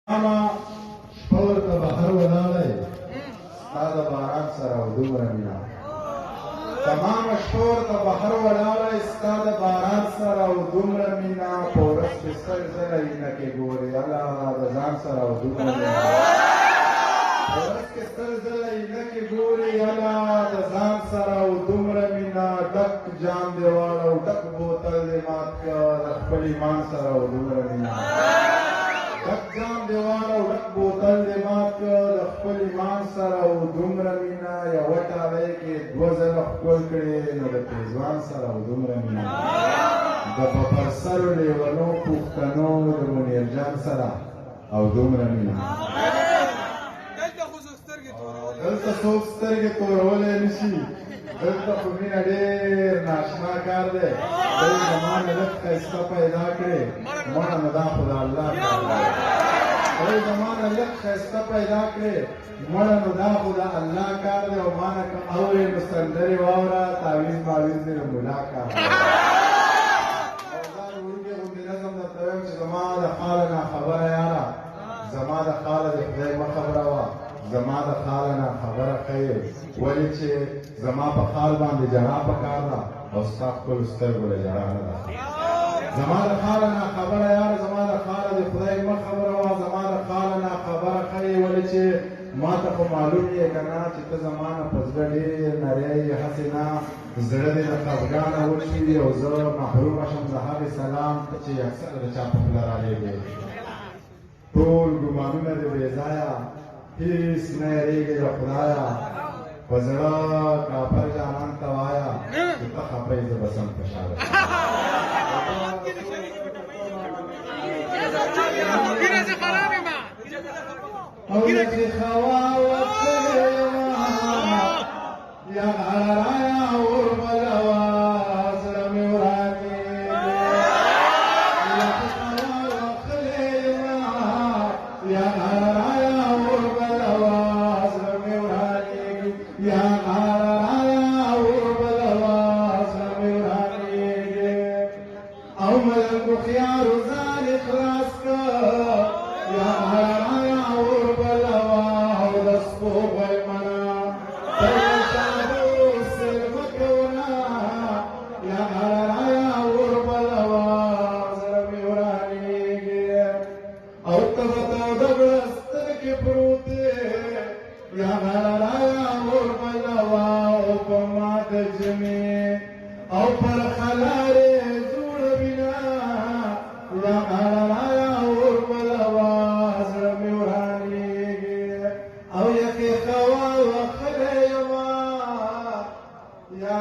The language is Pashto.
اما شپور ته بهر ولاړی ستا د باران سره او دومره مینه تمامه شپور ته بهر ولاړی ستا د باران سره او دومره مینه په ورځ کې سل ځله عینکې ګورې الله د ځان سره او دومره مینه په ورځ کې سل ځله عینکې ګورې الله د ځان سره او دومره مینه ډک جام دې واړه او ډک بوتل دې مات کړه د خپل ایمان سره او دومره مینه ډک جام دې واړه او ډک بوتل دې مات کړه د خپل ایمان سره او دومره مینه یوه ټالۍ کې دوه ځله ښکل کړې نو د پېزوان سره او دومره مینه د په سرو لیونو پوښتنو د منیرجان سره او دومره مینه دلته څوک سترګې تورولی نه شي دلته خو مینه ډېر ناشنا کار دی دی زما نه لږ ښایسته پیدا کړې مړه نو دا خو د الله کار دی دی زما نه لږ ښایسته پیدا کړې مړه نو دا خو د الله کار دی او ما نه که اورې نو سندرې واوره تعویض ماویض دې نو ملا کار دی او دا د وړوکې غوندې نظم درته وایم چې زما د خاله نه خبره یاره زما د خاله د خدای مه خبره وه زما د خاله نه خبره ښیې ولې چې زما په خال باندې جړا پکار ده او ستا خپلو سترګو له جړا نه ده زما د خاله نه خبره یاره زما د خاله د خدای مه خبره وه زما د خاله نه خبره ښیې ولې چې ما ته خو معلوم یې که نه چې ته زما نه په زړه ډېر نری یې هسې نه زړه دې د خفګانه وشي او زه محرومه شم د هغې سلام چې اکثره د چا په خوله رالېږې ټول ګمانونه دې بې ځایه هیڅ نه یریږي له خدایه په زړه کافر جانان ته وایه چې ته خفه یې زه به سم خوشحاله او چې خوا وتلې وه یا غرایه وربله وه زړه مې ورانېږي یا چې خوا وتلې وه یا غرایه وربله وه زړه مې ورانېږي یا غرایه وربله وه زړه مې ورانېږي او ملک هوښیارو ځان یې خلاص کړه یا غرایه وربله وه او د سپوږمۍ منه پریشانو سیل مه کوه یا غرایه وربله وه زړه مې ورانېږي او ته به توده کړه سترګې پروت دی یا غرایه وربله وه او په ما د ژمې او پر خلارې جوړه وینه یا غرایه وربله وه زړه مې ورانېږي او یخې هوا وښلی یمه یا